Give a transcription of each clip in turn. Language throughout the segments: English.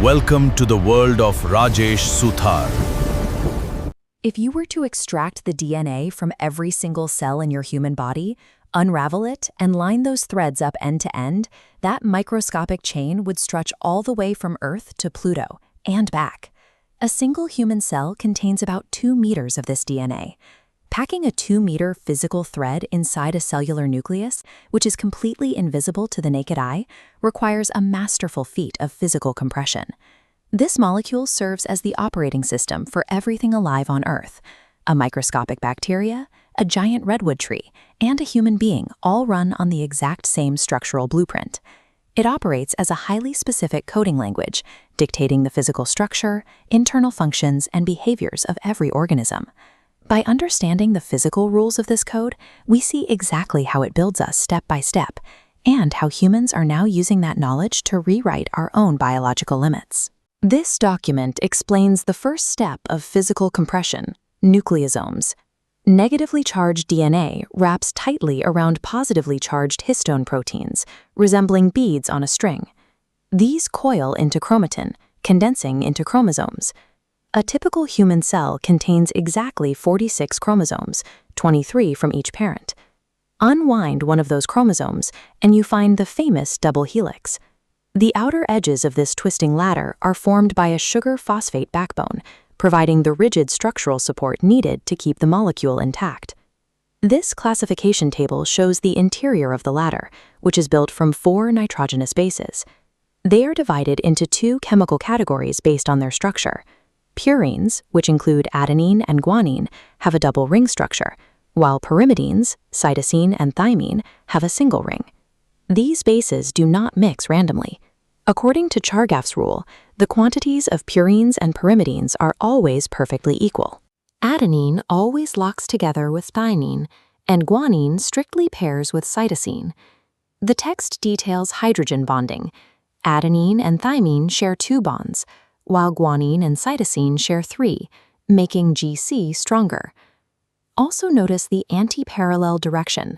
Welcome to the world of Rajesh Suthar. If you were to extract the DNA from every single cell in your human body, unravel it, and line those threads up end to end, that microscopic chain would stretch all the way from Earth to Pluto and back. A single human cell contains about 2 meters of this DNA. Packing a 2-meter physical thread inside a cellular nucleus, which is completely invisible to the naked eye, requires a masterful feat of physical compression. This molecule serves as the operating system for everything alive on Earth. A microscopic bacteria, a giant redwood tree, and a human being all run on the exact same structural blueprint. It operates as a highly specific coding language, dictating the physical structure, internal functions, and behaviors of every organism. By understanding the physical rules of this code, we see exactly how it builds us step by step, and how humans are now using that knowledge to rewrite our own biological limits. This document explains the first step of physical compression, nucleosomes. Negatively charged DNA wraps tightly around positively charged histone proteins, resembling beads on a string. These coil into chromatin, condensing into chromosomes. A typical human cell contains exactly 46 chromosomes, 23 from each parent. Unwind one of those chromosomes, and you find the famous double helix. The outer edges of this twisting ladder are formed by a sugar-phosphate backbone, providing the rigid structural support needed to keep the molecule intact. This classification table shows the interior of the ladder, which is built from 4 nitrogenous bases. They are divided into 2 chemical categories based on their structure. Purines, which include adenine and guanine, have a double ring structure, while pyrimidines, cytosine and thymine, have a single ring. These bases do not mix randomly. According to Chargaff's rule, the quantities of purines and pyrimidines are always perfectly equal. Adenine always locks together with thymine, and guanine strictly pairs with cytosine. The text details hydrogen bonding. Adenine and thymine share 2 bonds, while guanine and cytosine share 3, making GC stronger. Also notice the anti-parallel direction.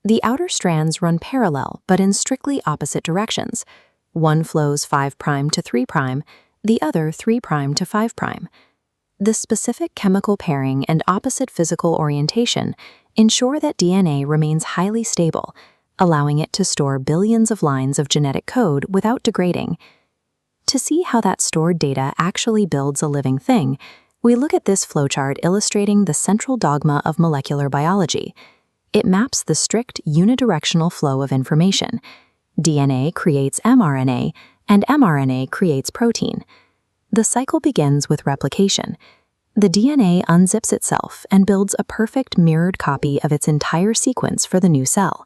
The outer strands run parallel but in strictly opposite directions. One flows 5' to 3', the other 3' to 5'. The specific chemical pairing and opposite physical orientation ensure that DNA remains highly stable, allowing it to store billions of lines of genetic code without degrading. To see how that stored data actually builds a living thing, we look at this flowchart illustrating the central dogma of molecular biology. It maps the strict unidirectional flow of information. DNA creates mRNA, and mRNA creates protein. The cycle begins with replication. The DNA unzips itself and builds a perfect mirrored copy of its entire sequence for the new cell.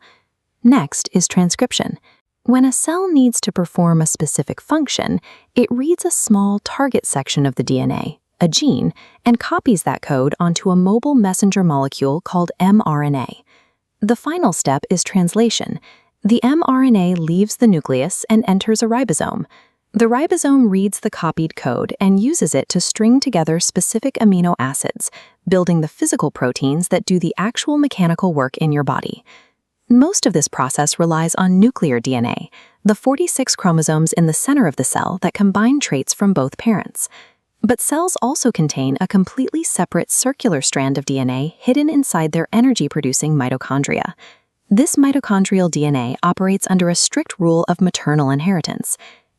Next is transcription. When a cell needs to perform a specific function, it reads a small target section of the DNA, a gene, and copies that code onto a mobile messenger molecule called mRNA. The final step is translation. The mRNA leaves the nucleus and enters a ribosome. The ribosome reads the copied code and uses it to string together specific amino acids, building the physical proteins that do the actual mechanical work in your body. Most of this process relies on nuclear DNA, the 46 chromosomes in the center of the cell that combine traits from both parents. But cells also contain a completely separate circular strand of DNA hidden inside their energy-producing mitochondria. This mitochondrial DNA operates under a strict rule of maternal inheritance.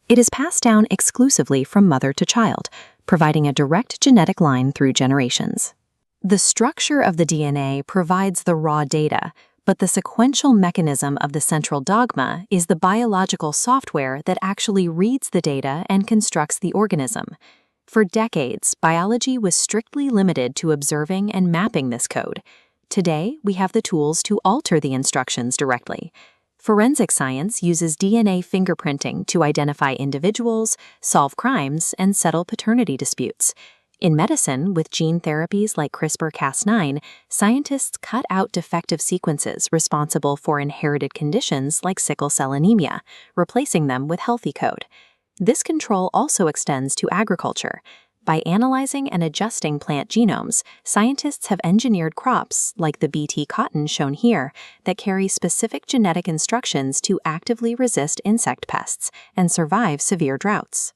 It is passed down exclusively from mother to child, providing a direct genetic line through generations. The structure of the DNA provides the raw data, but the sequential mechanism of the central dogma is the biological software that actually reads the data and constructs the organism. For decades, biology was strictly limited to observing and mapping this code. Today, we have the tools to alter the instructions directly. Forensic science uses DNA fingerprinting to identify individuals, solve crimes, and settle paternity disputes. In medicine, with gene therapies like CRISPR-Cas9, scientists cut out defective sequences responsible for inherited conditions like sickle cell anemia, replacing them with healthy code. This control also extends to agriculture. By analyzing and adjusting plant genomes, scientists have engineered crops, like the Bt cotton shown here, that carry specific genetic instructions to actively resist insect pests and survive severe droughts.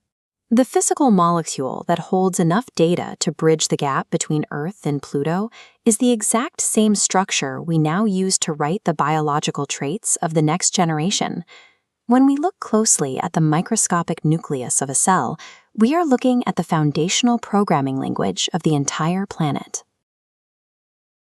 The physical molecule that holds enough data to bridge the gap between Earth and Pluto is the exact same structure we now use to write the biological traits of the next generation. When we look closely at the microscopic nucleus of a cell, we are looking at the foundational programming language of the entire planet.